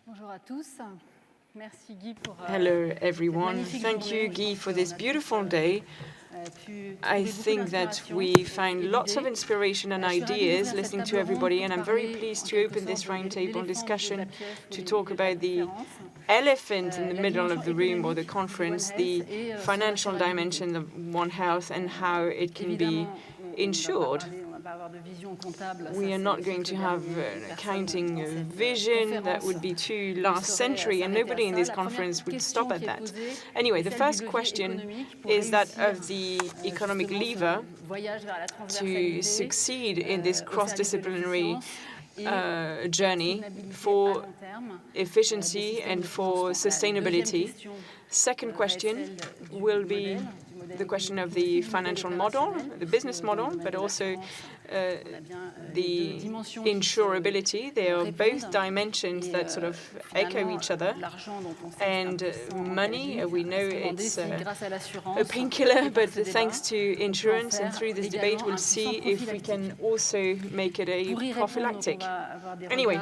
Bonjour à tous. Merci Guy pour Hello, everyone. Thank you, Guy, for this beautiful day. I think that we find lots of inspiration and ideas listening to everybody, and I'm very pleased to open this roundtable discussion to talk about the elephant in the middle of the room or the conference, the financial dimension of One Health and how it can be insured. We are not going to have an accounting vision that would be too last century, and nobody in this conference would stop at that. Anyway, the first question is that of the economic lever to succeed in this cross-disciplinary journey for efficiency and for sustainability. Second question will be the question of the financial model, the business model, but also the insurability. They are both dimensions that sort of echo each other. And money, we know it's a painkiller, but thanks to insurance and through this debate, we'll see if we can also make it a prophylactic. Anyway,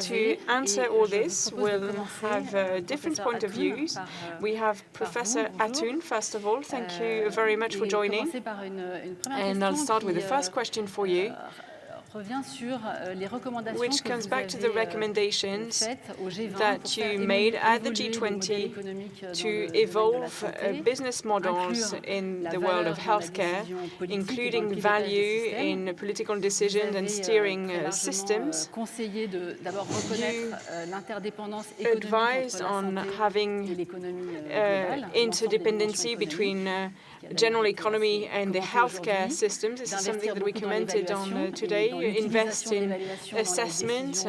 to answer all this, we'll have different point of views. We have Professor ATUN, first of all. Thank you very much for joining. And I'll start with the first question for you, which comes back to the recommendations that you made at the G20 to evolve business models in the world of healthcare, including value in political decisions and steering systems. You advised on having interdependency between general economy and the healthcare systems. This is something that we commented on today. You invest in assessment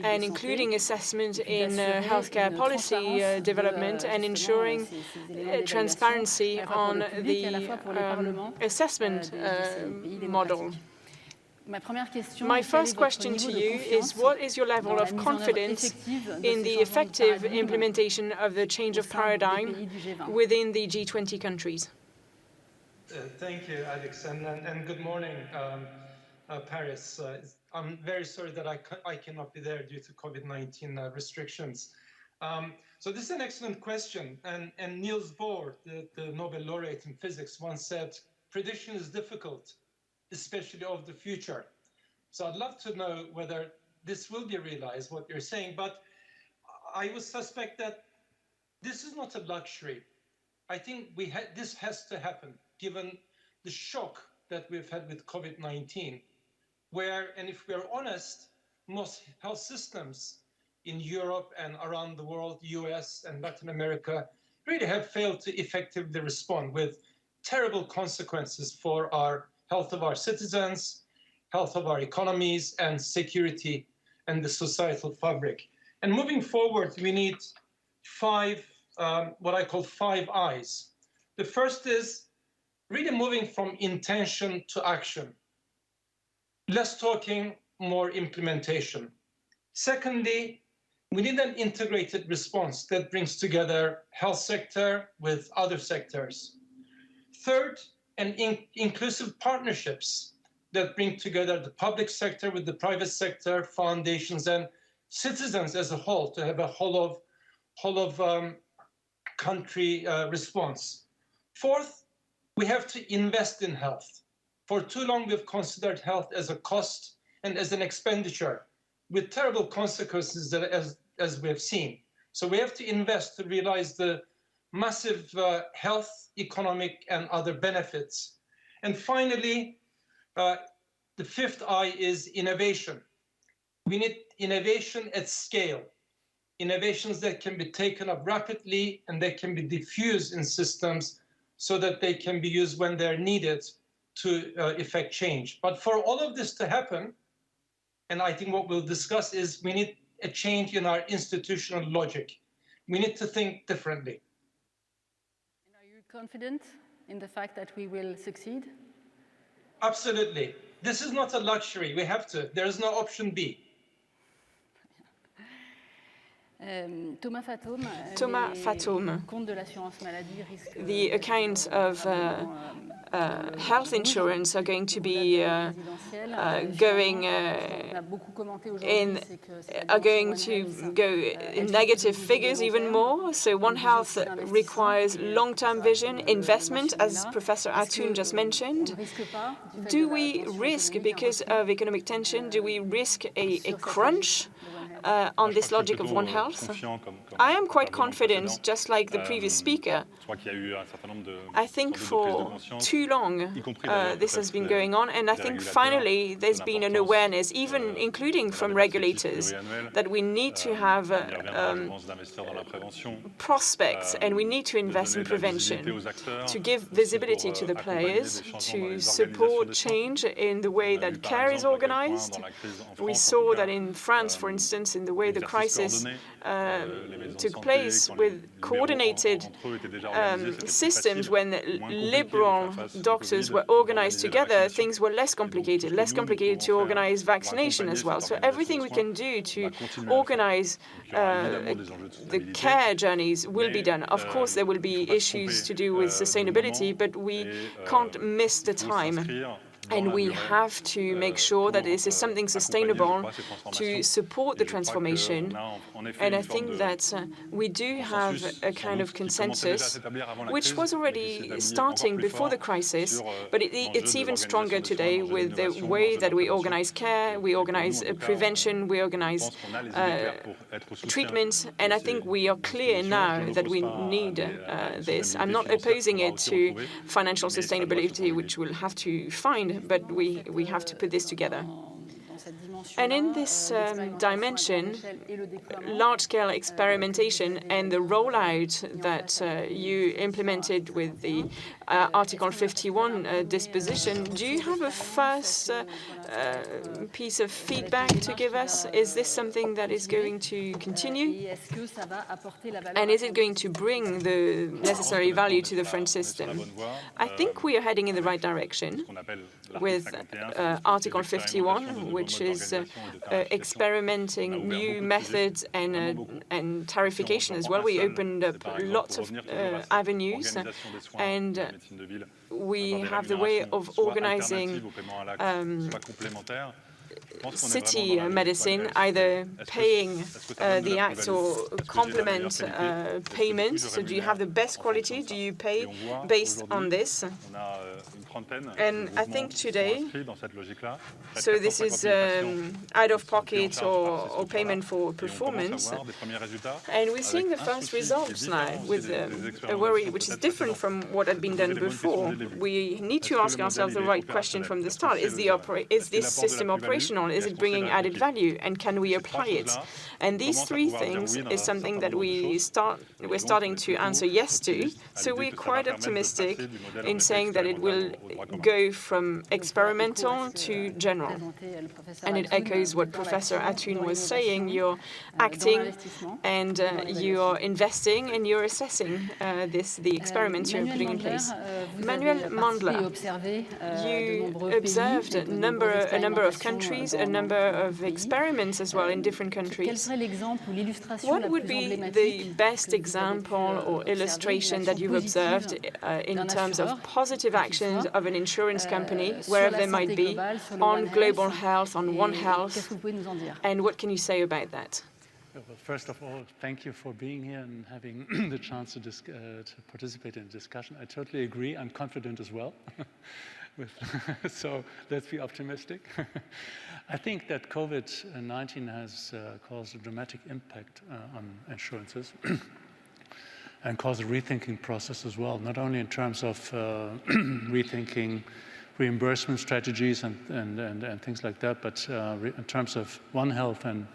and including assessment in healthcare policy development and ensuring transparency on the assessment model. My first question to you is, what is your level of confidence in the effective implementation of the change of paradigm within the G20 countries? Thank you, Alix, and good morning, Paris. I'm very sorry that I cannot be there due to COVID-19 restrictions. So this is an excellent question, and Niels Bohr, the Nobel laureate in physics, once said, prediction is difficult, especially of the future. So I'd love to know whether this will be realized, what you're saying, but I would suspect that this is not a luxury. I think this has to happen, given the shock that we've had with COVID-19, where, and if we're honest, most health systems in Europe and around the world, US and Latin America, really have failed to effectively respond, with terrible consequences for our health of our citizens, health of our economies, and security and the societal fabric. And moving forward, we need what I call 5 I's. The first is really moving from intention to action. Less talking, more implementation. Secondly, we need an integrated response that brings together health sector with other sectors. Third, inclusive partnerships that bring together the public sector with the private sector, foundations, and citizens as a whole, to have a whole of country response. Fourth, we have to invest in health. For too long, we've considered health as a cost and as an expenditure, with terrible consequences as we have seen. So we have to invest to realize the massive health, economic, and other benefits. And finally, the 5th I is innovation. We need innovation at scale, innovations that can be taken up rapidly and that can be diffused in systems so that they can be used when they're needed to effect change. But for all of this to happen, and I think what we'll discuss is we need a change in our institutional logic. We need to think differently. And are you confident in the fact that we will succeed? Absolutely. This is not a luxury. We have to. There is no option B. Thomas FATOME, the accounts of health insurance are going to be going in negative figures even more. So One Health requires long-term vision, investment, as Professor ATUN just mentioned. Do we risk, because of economic tension, do we risk a crunch on this logic of One Health? I am quite confident, just like the previous speaker. I think for too long this has been going on, and I think finally there's been an awareness, even including from regulators, that we need to have prospects and we need to invest in prevention, to give visibility to the players, to support change in the way that care is organized. We saw that in France, for instance, in the way the crisis took place with coordinated systems when liberal doctors were organized together, things were less complicated to organize vaccination as well. So everything we can do to organize the care journeys will be done. Of course, there will be issues to do with sustainability, but we can't miss the time. And we have to make sure that this is something sustainable to support the transformation. And I think that we do have a kind of consensus, which was already starting before the crisis, but it's even stronger today with the way that we organize care, we organize prevention, we organize treatments. And I think we are clear now that we need this. I'm not opposing it to financial sustainability, which we'll have to find, but we have to put this together. And in this dimension, large-scale experimentation and the rollout that you implemented with the Article 51 disposition, do you have a first piece of feedback to give us? Is this something that is going to continue? And is it going to bring the necessary value to the French system? I think we are heading in the right direction with Article 51, which is experimenting new methods and tarification as well. We opened up lots of avenues, and we have the way of organizing city medicine, either paying the act or complement payments. So do you have the best quality? Do you pay based on this? And I think today, so this is out of pocket or payment for performance. And we're seeing the first results now with a worry which is different from what had been done before. We need to ask ourselves the right question from the start. Is this system operational? Is it bringing added value? And can we apply it? And these three things is something that we're starting to answer yes to. So we're quite optimistic in saying that it will go from experimental to general. And it echoes what Professor ATUN was saying. You're acting and you're investing and you're assessing the experiments you're putting in place. Manuel, MANDLER, you observed a number of countries, a number of experiments as well in different countries. What would be the best example or illustration that you've observed in terms of positive actions of an insurance company, wherever they might be, on global health, on One Health, and what can you say about that? Well, first of all, thank you for being here and having the chance to participate in the discussion. I totally agree. I'm confident as well. So let's be optimistic. I think that COVID-19 has caused a dramatic impact on insurances and caused a rethinking process as well, not only in terms of rethinking reimbursement strategies and things like that, but in terms of One Health and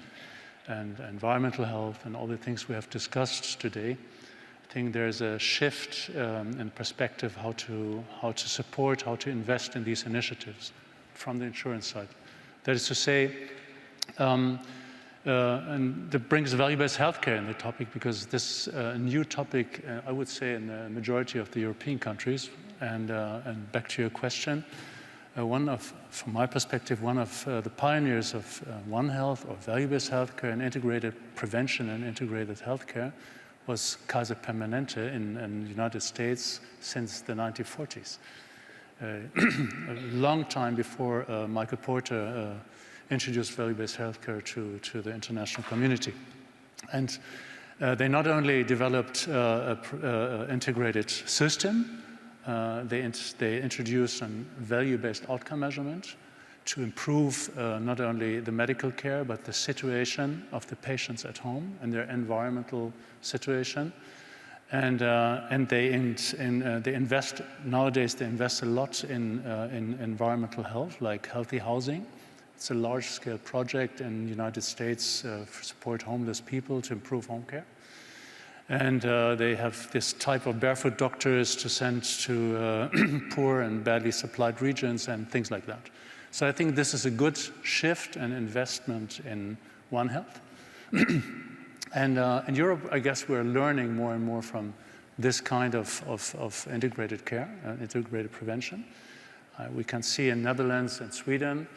environmental health and all the things we have discussed today. I think there's a shift in perspective how to support, how to invest in these initiatives from the insurance side. That is to say, and that brings value-based healthcare in the topic, because this new topic, I would say, in the majority of the European countries. And back to your question, from my perspective, one of the pioneers of One Health or value-based healthcare and integrated prevention and integrated healthcare was Kaiser Permanente in the United States since the 1940s. long time before Michael Porter introduced value-based healthcare to the international community. And they not only developed an integrated system, they introduced a value-based outcome measurement to improve not only the medical care, but the situation of the patients at home and their environmental situation. And they invest, nowadays they invest a lot in environmental health, like healthy housing. It's a large-scale project in the United States to support homeless people to improve home care. And they have this type of barefoot doctors to send to poor and badly supplied regions and things like that. So I think this is a good shift and investment in One Health. And in Europe, I guess we're learning more and more from this kind of integrated care, integrated prevention. We can see in Netherlands and Sweden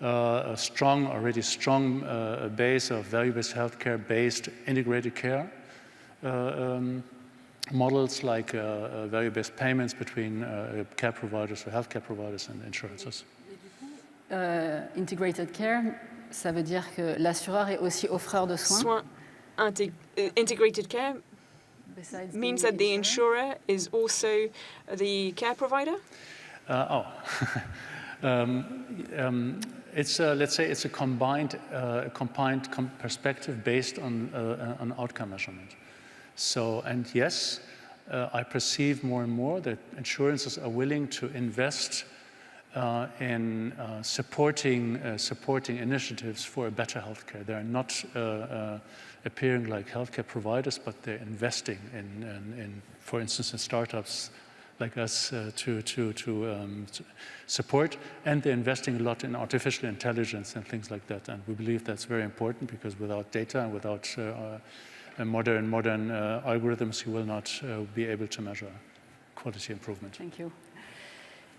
a already strong base of value-based healthcare-based integrated care models like value-based payments between care providers or healthcare providers and insurances. Integrated care, ça veut dire que l'assureur est aussi offreur de soins. Integrated care means that the insurer is also the care provider? It's let's say it's a combined perspective based on outcome measurement. So, and yes, I perceive more and more that insurances are willing to invest in supporting initiatives for a better healthcare. They're not appearing like healthcare providers, but they're investing in for instance, in startups like us to support, and they're investing a lot in artificial intelligence and things like that. And we believe that's very important because without data and without modern algorithms, you will not be able to measure quality improvement. Thank you.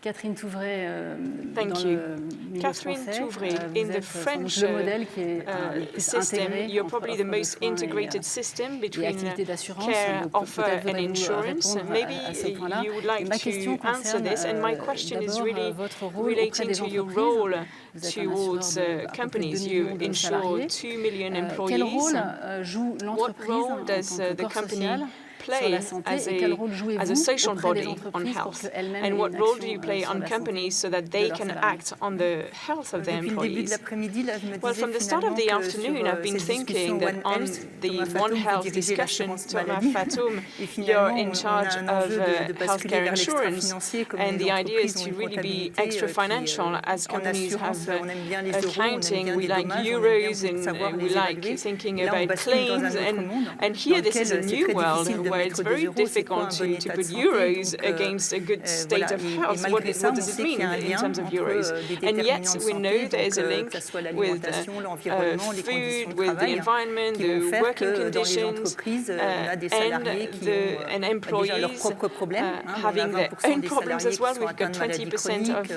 Catherine Touvreys, Thank you. Catherine Touvreys, in the French system, you're probably the most integrated system between care offer and insurance. Maybe you would like to answer this, and my question is really relating to your role towards companies. You insure 2 million employees. What role does the company play as a social body on health? And what role do you play on companies so that they can act on the health of their employees? Well, from the start of the afternoon, I've been thinking that on the One Health discussion, Thomas FATOME, you're in charge of healthcare insurance, and the idea is to really be extra financial as companies have accounting. We like euros and we like thinking about claims, and here this is a new world where it's very difficult to put euros against a good state of health. What does it mean in terms of euros? And yet we know there is a link with food, with the environment, the working conditions, and employees having their own problems as well. We've got 20% of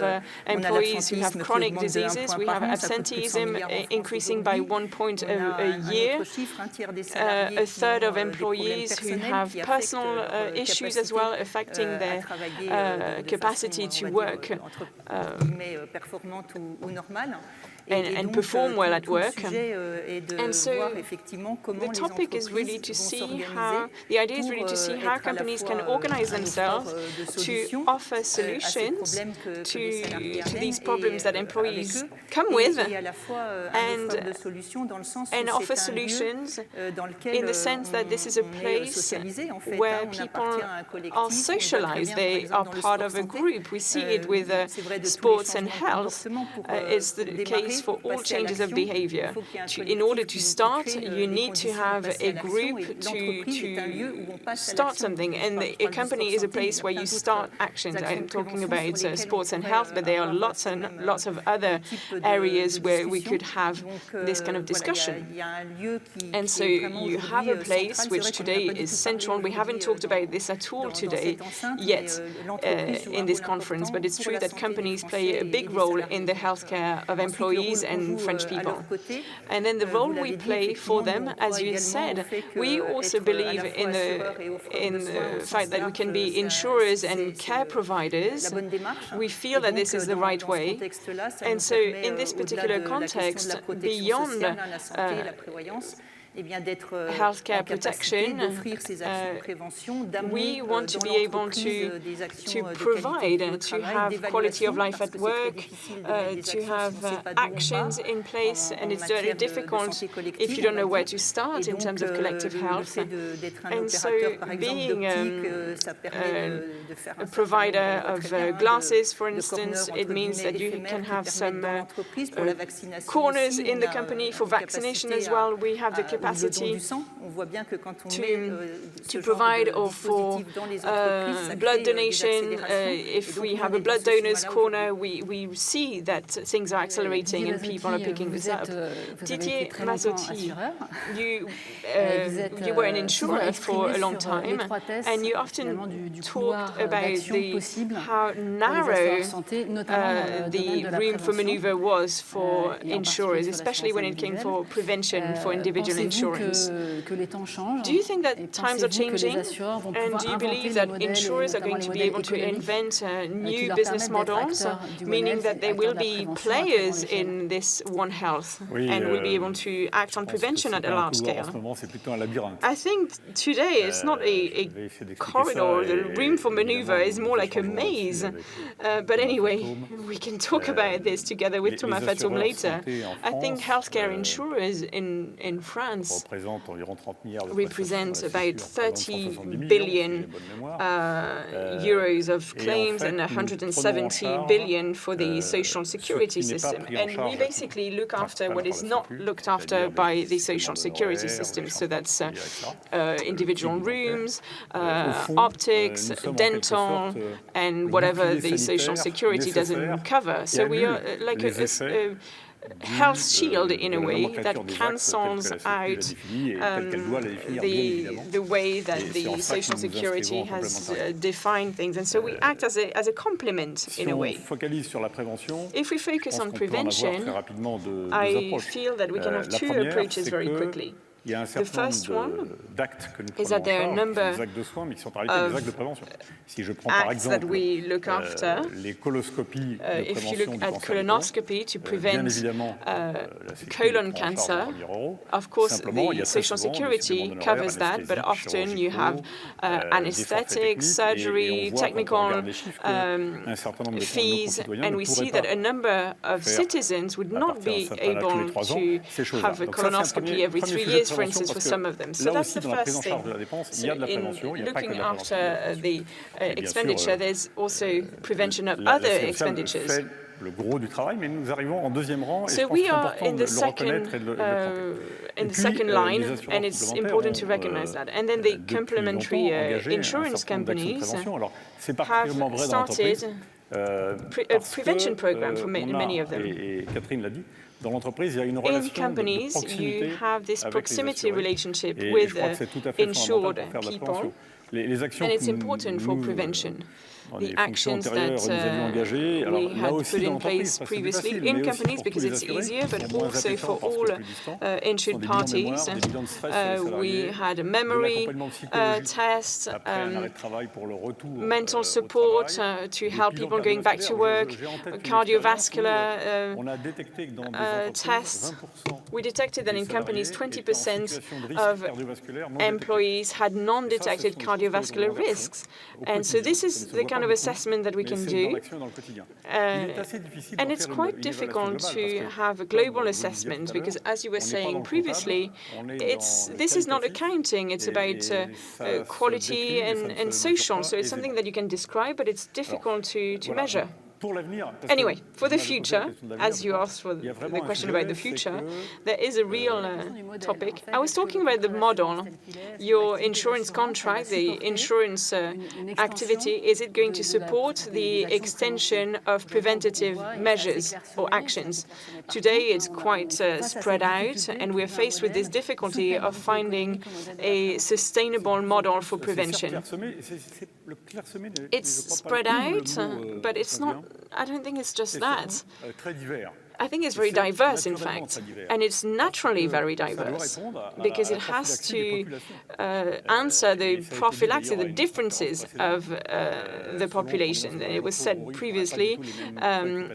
employees who have chronic diseases. We have absenteeism increasing by 1 point a year. A third of employees who have personal issues as well, affecting their capacity to work and perform well at work. And so the topic is really to see how, the idea is really to see how companies can organize themselves to offer solutions to these problems that employees come with, and offer solutions in the sense that this is a place where people are socialized, they are part of a group. We see it with sports and health. It's the case for all changes of behavior. In order to start, you need to have a group to start something, and a company is a place where you start actions. I'm talking about sports and health, but there are lots and lots of other areas where we could have this kind of discussion. And so you have a place which today is central. We haven't talked about this at all today yet in this conference, but it's true that companies play a big role in the healthcare of employees. Congolese and French people. And then the role we play for them, as you said, we also believe in the fact that we can be insurers and care providers. We feel that this is the right way. And so in this particular context, beyond healthcare protection, we want to be able to provide, to have quality of life at work, to have actions in place, and it's very difficult if you don't know where to start in terms of collective health. And so being a provider of glasses, for instance, it means that you can have some corners in the company for vaccination as well. We have the capacity to provide or for blood donation. If we have a blood donors corner, we see that things are accelerating and people are picking this up. Didier BAZZOCCHI, you were an insurer for a long time, and you often talked about how narrow the room for maneuver was for insurers, especially when it came for prevention for individual insurance. Do you think that times are changing? And do you believe that insurers are going to be able to invent new business models, meaning that they will be players in this One Health and will be able to act on prevention at a large scale? I think today it's not a corridor. The room for maneuver is more like a maze. But anyway, we can talk about this together with Thomas FATOME later. I think healthcare insurers in France represent about 30 billion euros of claims and 170 billion for the social security system. And we basically look after what is not looked after by the social security system. So that's individual rooms, optics, dental, and whatever the social security doesn't cover. So we are like a health shield in a way that cancels out the way that the social security has defined things. And so we act as a complement in a way. If we focus on prevention, I feel that we can have two approaches very quickly. The first one is that there are a number of acts that we look after. If you look at colonoscopy to prevent colon cancer, of course the social security covers that, but often you have anesthetics, surgery, technical fees, and we see that a number of citizens would not be able to have a colonoscopy every 3 years, for instance, for some of them. So that's the first thing. So in looking after the expenditure, there's also prevention of other expenditures. So we are in the second line, and it's important to recognize that. And then the complementary insurance companies have started a prevention program for many of them. In companies, you have this proximity relationship with insured people, and it's important for prevention. The actions that we had put in place previously in companies because it's easier, but also for all insured parties. We had a memory test, mental support to help people going back to work, cardiovascular tests. We detected that in companies, 20% of employees had non-detected cardiovascular risks. And so this is the kind of assessment that we can do. And it's quite difficult to have a global assessment because, as you were saying previously, this is not accounting. It's about quality and social. So it's something that you can describe, but it's difficult to measure. Anyway, for the future, as you asked for the question about the future, there is a real topic. I was talking about the model. Your insurance contract, the insurance activity, is it going to support the extension of preventative measures or actions? Today, it's quite spread out, and we're faced with this difficulty of finding a sustainable model for prevention. It's spread out, but it's not. I don't think it's just that. I think it's very diverse, in fact, and it's naturally very diverse because it has to answer the prophylaxis, the differences of the population. It was said previously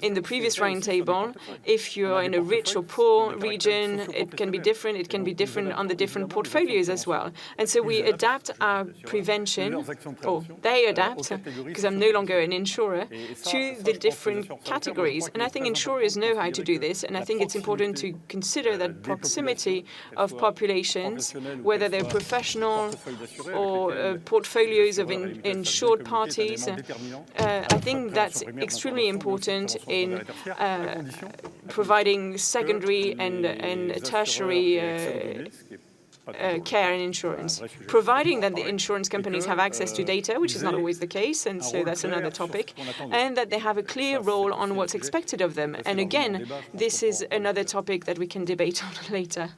in the previous roundtable, if you're in a rich or poor region, it can be different. It can be different on the different portfolios as well. And so we adapt our prevention, or they adapt, because I'm no longer an insurer, to the different categories. And I think insurers know how to do this, and I think it's important to consider that proximity of populations, whether they're professional or portfolios of insured parties. I think that's extremely important in providing secondary and tertiary care and insurance, providing that the insurance companies have access to data, which is not always the case, and so that's another topic, and that they have a clear role on what's expected of them. And again, this is another topic that we can debate on later.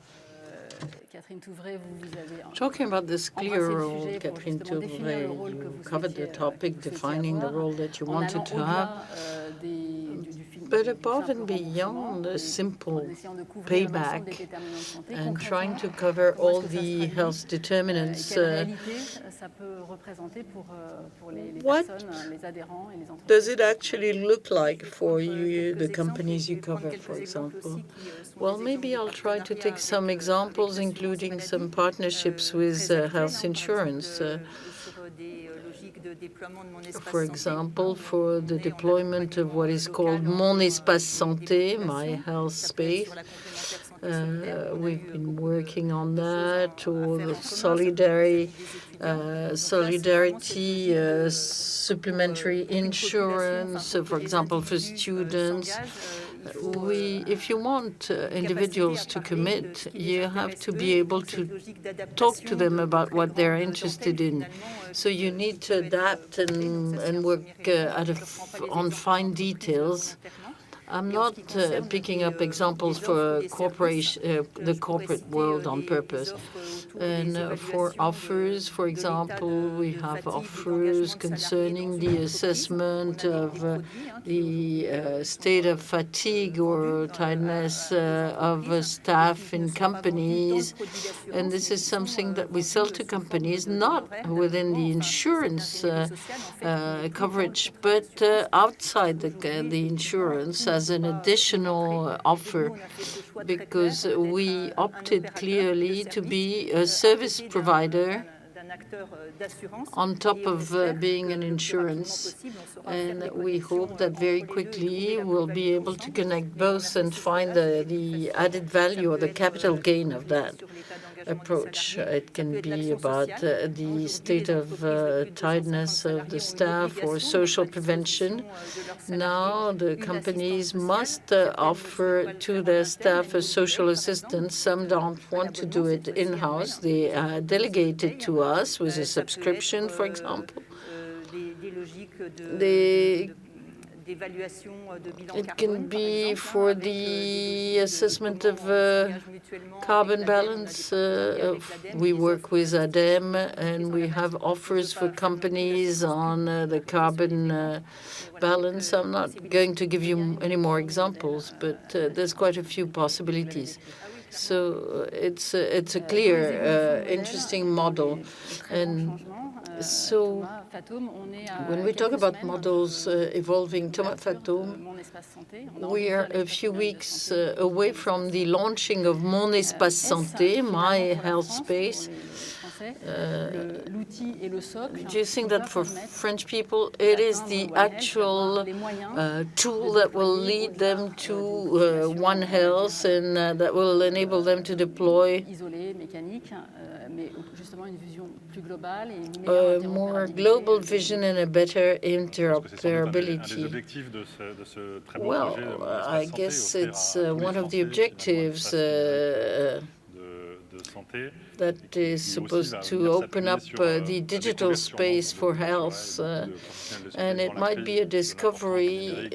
Talking about this clear role, Catherine Touvrery, you covered the topic, defining the role that you wanted to have. But above and beyond a simple payback and trying to cover all the health determinants, what does it actually look like for you, the companies you cover, for example? Well, maybe I'll try to take some examples, including some partnerships with health insurance. For example, for the deployment of what is called Mon Espace Santé, my health space, we've been working on that, or the solidarity, supplementary insurance, for example, for students. If you want individuals to commit, you have to be able to talk to them about what they're interested in. So you need to adapt and work on fine details. I'm not picking up examples for the corporate world on purpose. And for offers, for example, we have offers concerning the assessment of the state of fatigue or tiredness of staff in companies. And this is something that we sell to companies, not within the insurance coverage, but outside the insurance as an additional offer, because we opted clearly to be a service provider on top of being an insurance, and we hope that very quickly we'll be able to connect both and find the added value or the capital gain of that approach. It can be about the state of tiredness of the staff or social prevention. Now the companies must offer to their staff a social assistance. Some don't want to do it in-house. They delegate it to us with a subscription, for example. It can be for the assessment of carbon balance. We work with ADEME, and we have offers for companies on the carbon balance. I'm not going to give you any more examples, but there's quite a few possibilities. So it's a clear, interesting model. And so when we talk about models evolving, FATOME, we are a few weeks away from the launching of Mon Espace Santé, my health space. Do you think that for French people, it is the actual tool that will lead them to One Health and that will enable them to deploy a more global vision and a better interoperability? Well, I guess it's one of the objectives that is supposed to open up the digital space for health, and it might be a discovery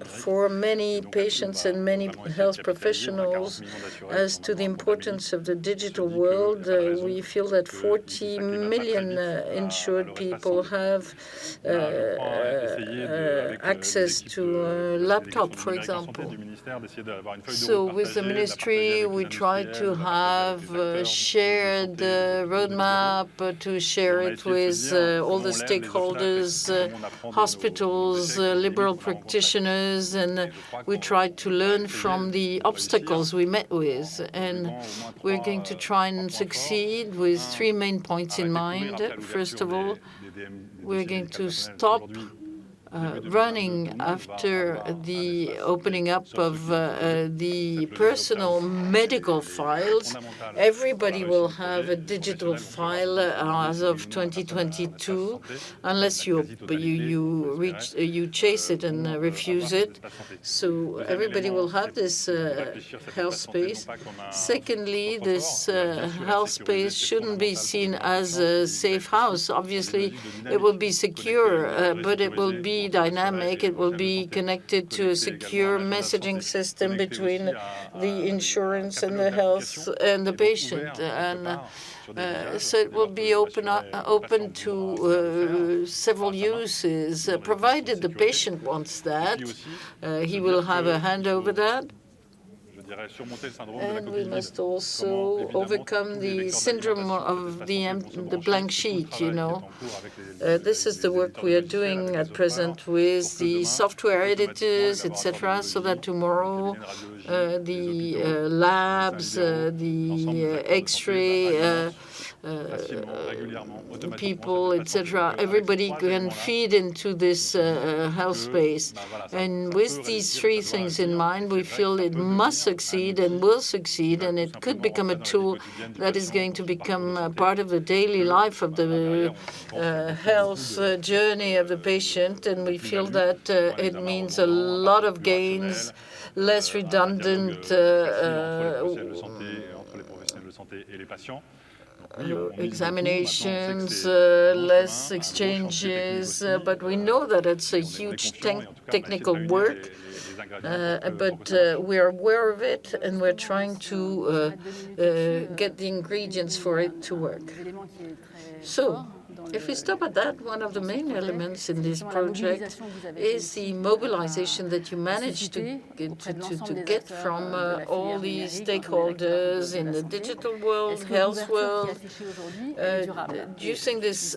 for many patients and many health professionals as to the importance of the digital world. We feel that 40 million insured people have access to a laptop, for example. So with the ministry, we try to have a shared roadmap, to share it with all the stakeholders, hospitals, liberal practitioners, and we try to learn from the obstacles we met with. And we're going to try and succeed with three main points in mind. First of all, we're going to stop running after the opening up of the personal medical files. Everybody will have a digital file as of 2022, unless you chase it and refuse it. So everybody will have this health space. Secondly, this health space shouldn't be seen as a safe house. Obviously, it will be secure, but it will be dynamic. It will be connected to a secure messaging system between the insurance and the health and the patient. And so it will be open to several uses, provided the patient wants that. He will have a hand over that. And we must also overcome the syndrome of the blank sheet, you know. This is the work we are doing at present with the software editors, etc., so that tomorrow the labs, the X-ray people, etc., everybody can feed into this health space. And with these three things in mind, we feel it must succeed and will succeed, and it could become a tool that is going to become part of the daily life of the health journey of the patient. And we feel that it means a lot of gains, less redundant examinations, less exchanges, but we know that it's a huge technical work, but we're aware of it, and we're trying to get the ingredients for it to work. So, if we stop at that, one of the main elements in this project is the mobilization that you managed to get from all these stakeholders in the digital world, health world. Do you think this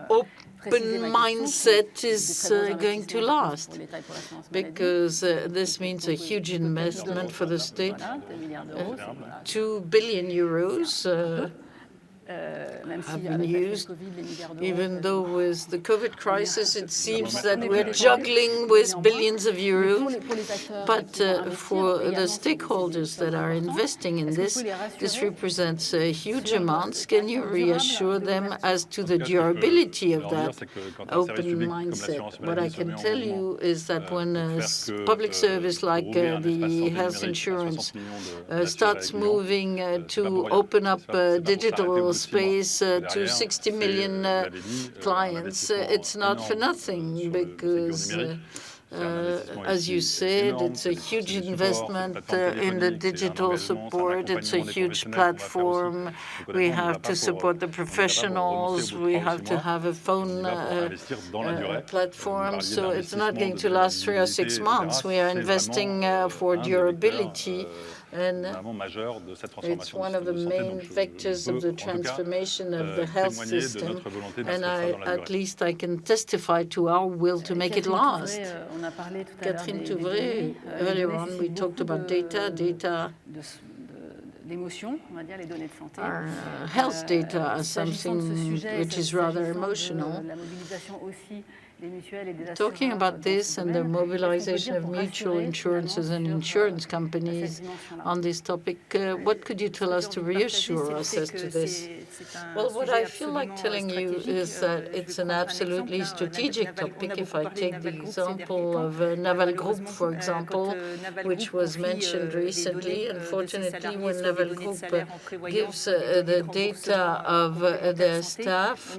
open mindset is going to last? Because this means a huge investment for the state, 2 billion euros. Have been used, even though with the COVID crisis it seems that we're juggling with billions of euros. But for the stakeholders that are investing in this, this represents huge amounts. Can you reassure them as to the durability of that open mindset? What I can tell you is that when a public service like the health insurance starts moving to open up digital space to 60 million clients, it's not for nothing, because as you said, it's a huge investment in the digital support. It's a huge platform. We have to support the professionals. We have to have a phone platform. So it's not going to last 3 or 6 months. We are investing for durability. And it's one of the main vectors of the transformation of the health system. And at least I can testify to our will to make it last. Catherine Touvreys, earlier on, we talked about data. Our health data as something which is rather emotional. Talking about this and the mobilization of mutual insurances and insurance companies on this topic, what could you tell us to reassure us as to this? Well, what I feel like telling you is that it's an absolutely strategic topic. If I take the example of Naval Group, for example, which was mentioned recently, unfortunately, when Naval Group gives the data of their staff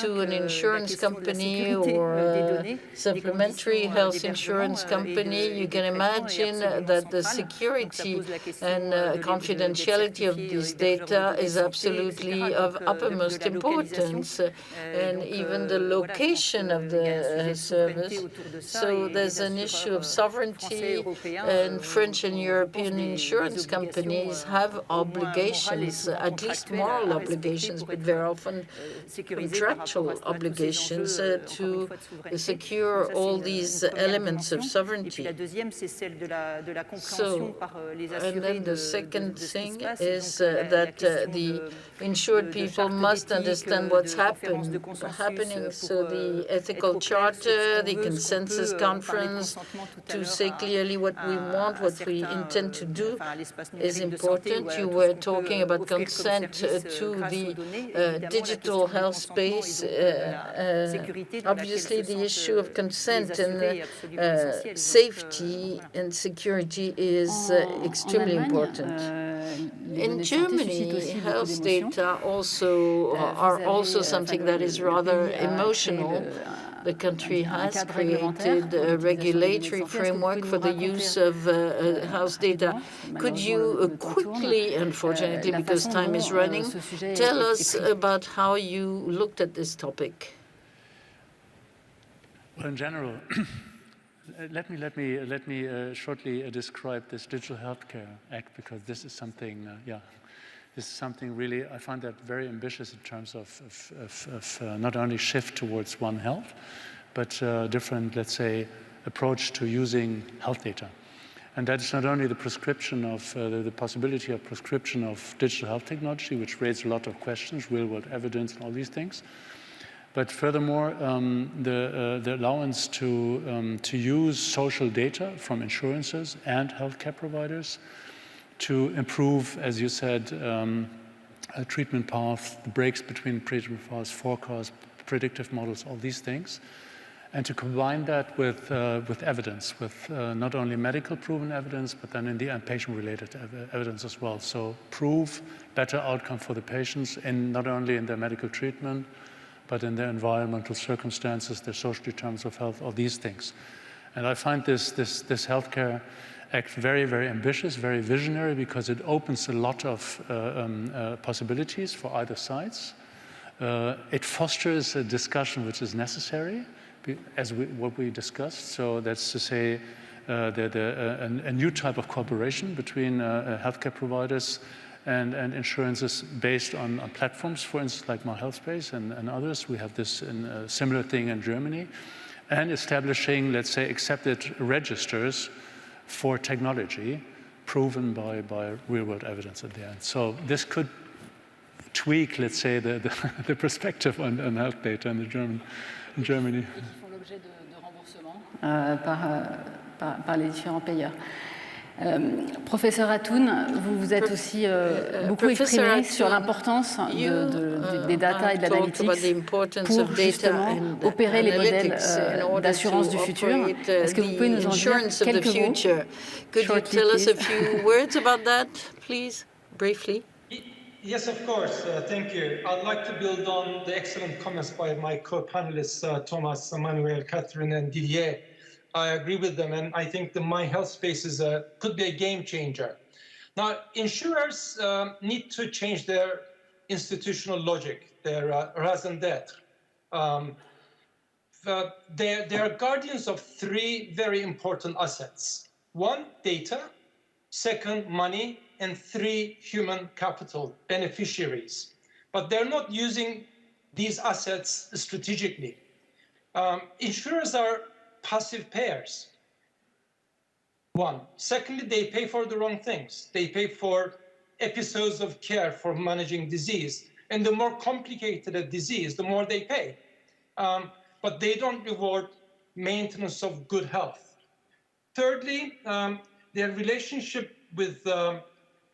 to an insurance company or for a supplementary health insurance company, you can imagine that the security and confidentiality of this data is absolutely of uppermost importance, and even the location of the service. So there's an issue of sovereignty, and French and European insurance companies have obligations, at least moral obligations, but very often contractual obligations to secure all these elements of sovereignty. So, and then the second thing is that the insured people must understand what's happening. So the ethical charter, the consensus conference, to say clearly what we want, what we intend to do is important. You were talking about consent to the digital health space. Obviously, the issue of consent and safety and security is extremely important. In Germany, health data are also something that is rather emotional. The country has created a regulatory framework for the use of health data. Could you quickly, unfortunately, because time is running, tell us about how you looked at this topic? Well, in general, let me shortly describe this Digital Healthcare Act, because this is something, this is something really, I find that very ambitious in terms of not only shift towards One Health, but different, let's say, approach to using health data. And that is not only the prescription of, the possibility of prescription of digital health technology, which raises a lot of questions, real-world evidence and all these things, but furthermore, the allowance to use social data from insurances and healthcare providers to improve, as you said, a treatment path, the breaks between treatment paths, forecasts, predictive models, all these things, and to combine that with evidence, with not only medical proven evidence, but then in the end patient-related evidence as well. So prove better outcome for the patients, in not only in their medical treatment, but in their environmental circumstances, their social determinants of health, all these things. And I find this healthcare act very, very ambitious, very visionary, because it opens a lot of possibilities for either sides. It fosters a discussion which is necessary, as what we discussed. So that's to say, a new type of cooperation between healthcare providers and insurances based on platforms, for instance, like My Health Space and others. We have this similar thing in Germany, and establishing, let's say, accepted registers for technology proven by real-world evidence at the end. So this could tweak, let's say, the perspective on health data in Germany. Par les différents payeurs. Professeur ATUN, vous vous êtes aussi beaucoup exprimé sur l'importance des data et de l'analytics pour justement opérer les modèles d'assurance du futur. Est-ce que vous pouvez nous en dire quelques mots? Could you tell us a few words about that, please, briefly? Yes, of course. Thank you. I'd like to build on the excellent comments by my co-panelists, Thomas, Manuel, Catherine, and Didier. I agree with them, and I think the My Health Space could be a game changer. Now, insurers need to change their institutional logic, their raison d'être. They are guardians of three very important assets. One, data. Second, money. And three, human capital, beneficiaries. But they're not using these assets strategically. Insurers are passive payers. One. Secondly, they pay for the wrong things. They pay for episodes of care for managing disease. And the more complicated a disease, the more they pay. But they don't reward maintenance of good health. Thirdly, their relationship with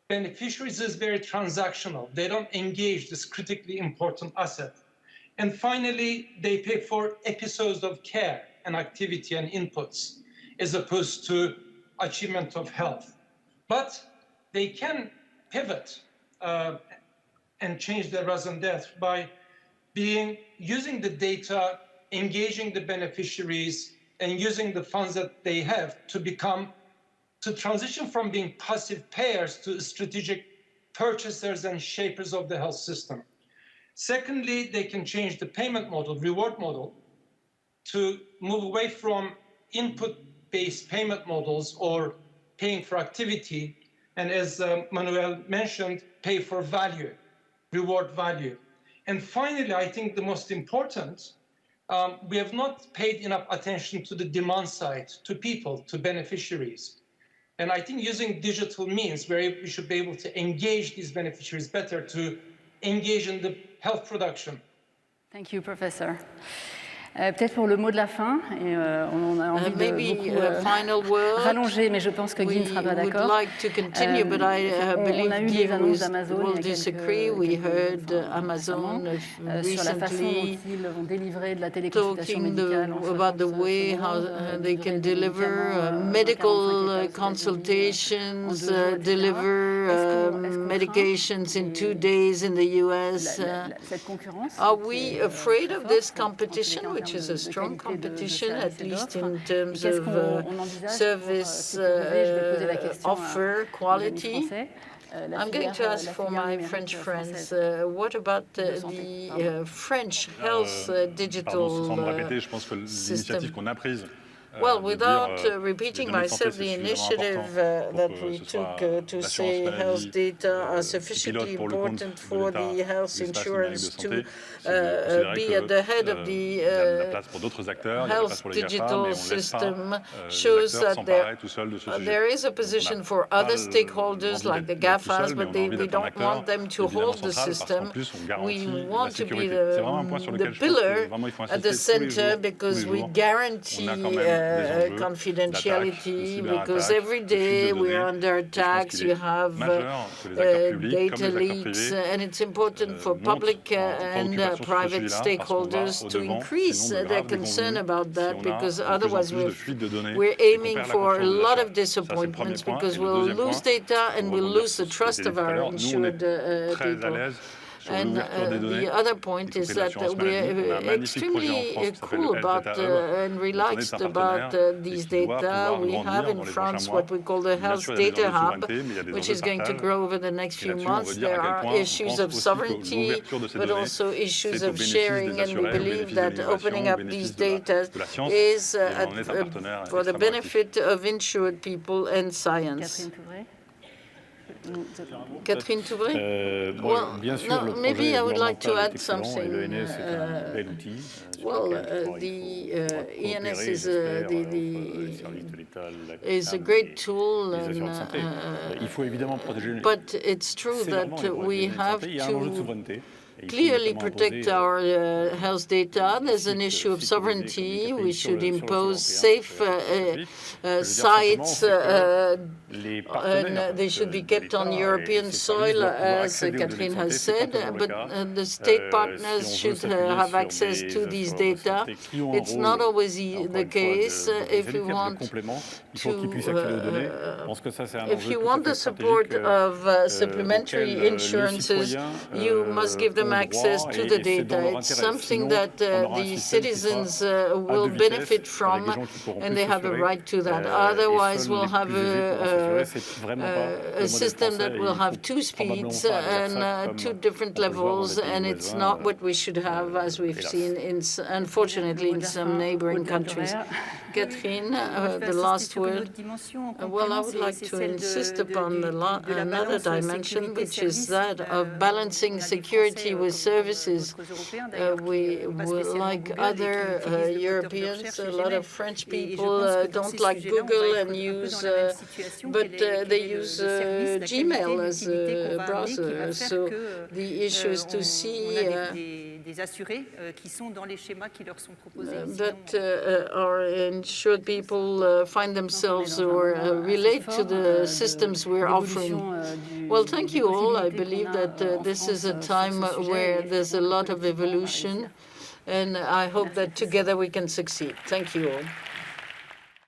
beneficiaries is very transactional. They don't engage this critically important asset. And finally, they pay for episodes of care and activity and inputs, as opposed to achievement of health. But they can pivot and change their raison d'être by using the data engaging the beneficiaries and using the funds that they have to transition from being passive payers to strategic purchasers and shapers of the health system. Secondly, they can change the payment model, reward model, to move away from input-based payment models or paying for activity, and as Manuel mentioned, pay for value, reward value. And finally, I think the most important, we have not paid enough attention to the demand side, to people, to beneficiaries. And I think using digital means, we should be able to engage these beneficiaries better, to engage in the health production. Thank you, Professor. Peut-être pour le mot de la fin, et on a envie de beaucoup rallonger, mais je pense que Guy ne sera pas d'accord. Like to continue, but I on a eu les annonces d'Amazon will disagree. We heard Amazon sur la façon dont ils vont délivrer de la téléconsultation talking médicale about the way how they can deliver medical consultations, deliver medications in 2 days in the US. Are we afraid of this competition, which is a strong competition, at least in terms of service offer quality? I'm going to ask for my French friends, what about the French health digital system? Well, without repeating myself, the initiative that we took to say health data are sufficiently important for the health insurance to be at the head of the health digital system shows that there is a position for other stakeholders like the GAFAs, but we don't want them to hold the system. We want to be the pillar at the center because we guarantee confidentiality, because every day we are under attacks, you have data leaks, and it's important for public and private stakeholders to increase their concern about that, because otherwise we're aiming for a lot of disappointments, because we'll lose data and we'll lose the trust of our insured people. And the other point is that we're extremely cool about and relaxed about these data. We have in France what we call the Health Data Hub, which is going to grow over the next few months. There are issues of sovereignty, but also issues of sharing, and we believe that opening up these data is for the benefit of insured people and science. Catherine Touvreys? Well, no, maybe I would like to add something. Well, the ENS is a great tool, but it's true that we have to clearly protect our health data. There's an issue of sovereignty. We should impose safe sites, and they should be kept on European soil, as Catherine has said, but the state partners should have access to these data. It's not always the case. If you want the support of supplementary insurances, you must give them access to the data. It's something that the citizens will benefit from, and they have a right to that. Otherwise, we'll have a system that will have two speeds and two different levels, and it's not what we should have, as we've seen, unfortunately, in some neighboring countries. Catherine, the last word. Well, I would like to insist upon another dimension, which is that of balancing security with services. We like other Europeans, a lot of French people don't like Google and but they use Gmail as a browser. So the issue is to see that our insured people find themselves or relate to the systems we're offering. Well, thank you all. I believe that this is a time where there's a lot of evolution, and I hope that together we can succeed. Thank you all.